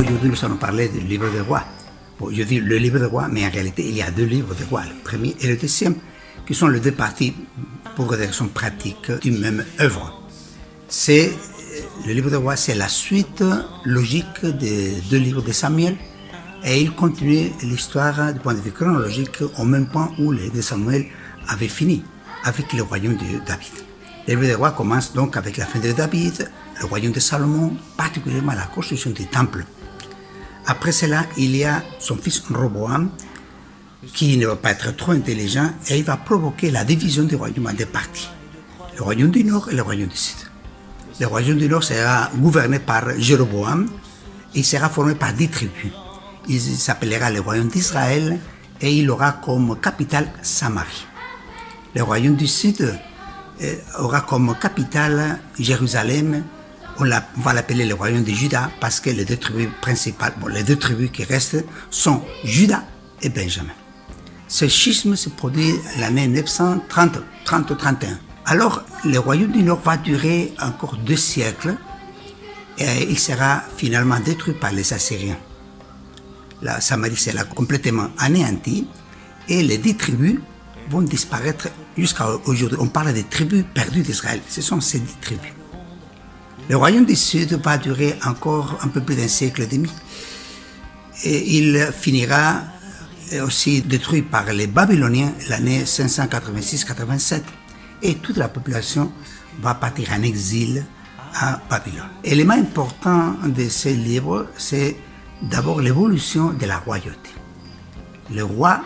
Aujourd'hui, nous allons parler du livre des rois. Bon, je dis le livre des rois, mais en réalité, il y a deux livres des rois, le premier et le deuxième, qui sont les deux parties, pour des raisons pratiques, d'une même œuvre. Le livre des rois, c'est la suite logique des deux livres de Samuel, et il continue l'histoire du point de vue chronologique au même point où les de Samuel avaient fini, avec le royaume de David. Le livre des rois commence donc avec la fin de David, le royaume de Salomon, particulièrement la construction du temple. Après cela, il y a son fils Roboam, qui ne va pas être trop intelligent, et il va provoquer la division du royaume en deux parties. Le royaume du Nord et le royaume du Sud. Le royaume du Nord sera gouverné par Jéroboam, il sera formé par 10 tribus. Il s'appellera le royaume d'Israël, et il aura comme capitale Samarie. Le royaume du Sud aura comme capitale Jérusalem. On va l'appeler le royaume de Juda parce que les deux tribus principales, les deux tribus qui restent sont Juda et Benjamin. Ce schisme se produit l'année 930-31. Alors, le royaume du Nord va durer encore 2 siècles et il sera finalement détruit par les Assyriens. La Samarie sera complètement anéantie et les 10 tribus vont disparaître jusqu'à aujourd'hui. On parle des tribus perdues d'Israël. Ce sont ces 10 tribus. Le royaume du Sud va durer encore un peu plus d'un siècle et demi. Et il finira aussi détruit par les Babyloniens l'année 586-87. Et toute la population va partir en exil à Babylone. L'élément important de ce livre, c'est d'abord l'évolution de la royauté. Le roi,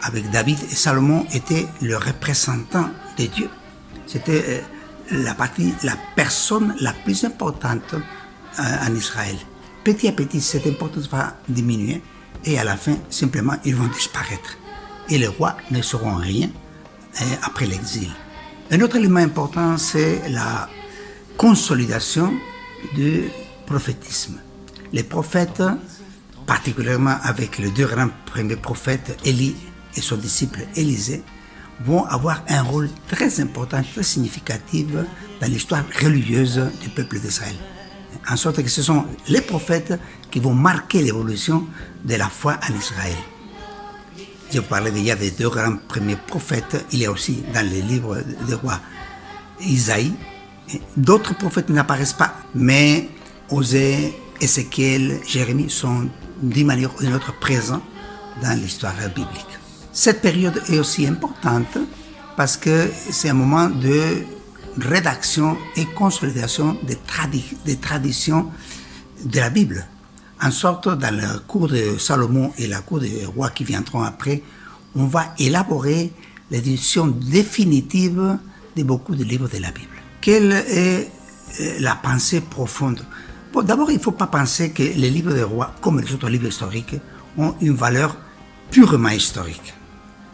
avec David et Salomon, était le représentant de Dieu. C'était la personne la plus importante en Israël. Petit à petit, cette importance va diminuer et à la fin, simplement, ils vont disparaître. Et les rois ne seront rien après l'exil. Un autre élément important, c'est la consolidation du prophétisme. Les prophètes, particulièrement avec les 2 grands premiers prophètes, Élie et son disciple Élisée, vont avoir un rôle très important, très significatif dans l'histoire religieuse du peuple d'Israël. En sorte que ce sont les prophètes qui vont marquer l'évolution de la foi en Israël. Je vous parlais déjà des 2 grands premiers prophètes. Il y a aussi dans les livres des rois Isaïe. D'autres prophètes n'apparaissent pas, mais Osée, Ézéchiel, Jérémie sont d'une manière ou d'une autre présents dans l'histoire biblique. Cette période est aussi importante parce que c'est un moment de rédaction et consolidation des traditions de la Bible. En sorte, dans la cour de Salomon et la cour des rois qui viendront après, on va élaborer l'édition définitive de beaucoup de livres de la Bible. Quelle est la pensée profonde? Bon, d'abord, il ne faut pas penser que les livres des rois, comme les autres livres historiques, ont une valeur purement historique.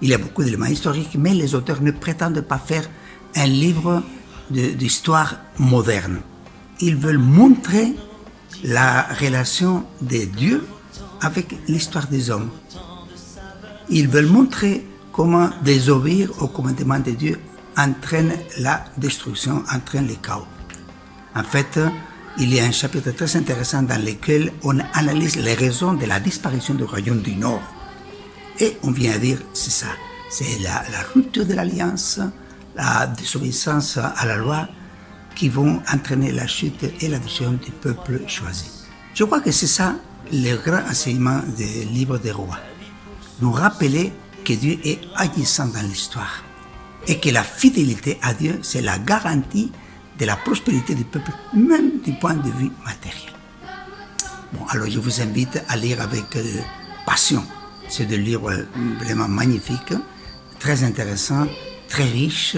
Il y a beaucoup d'éléments historiques, mais les auteurs ne prétendent pas faire un livre d'histoire moderne. Ils veulent montrer la relation des dieux avec l'histoire des hommes. Ils veulent montrer comment désobéir au commandement de Dieu entraîne la destruction, entraîne le chaos. En fait, il y a un chapitre très intéressant dans lequel on analyse les raisons de la disparition du royaume du Nord. Et on vient à dire, c'est ça, c'est la rupture de l'alliance, la désobéissance à la loi qui vont entraîner la chute et la destruction du peuple choisi. Je crois que c'est ça le grand enseignement des livres des rois. Nous rappeler que Dieu est agissant dans l'histoire et que la fidélité à Dieu, c'est la garantie de la prospérité du peuple, même du point de vue matériel. Bon, alors je vous invite à lire avec passion. C'est des livres vraiment magnifiques, très intéressants, très riches,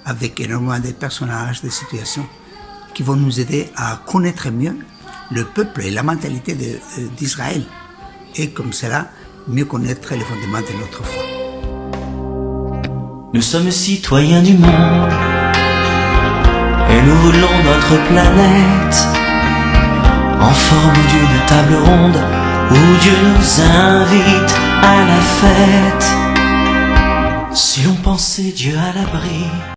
avec énormément de personnages, de situations qui vont nous aider à connaître mieux le peuple et la mentalité d'Israël. Et comme cela, mieux connaître les fondements de notre foi. Nous sommes citoyens du monde et nous voulons notre planète en forme d'une table ronde où Dieu nous invite à la fête. Si l'on pensait Dieu à l'abri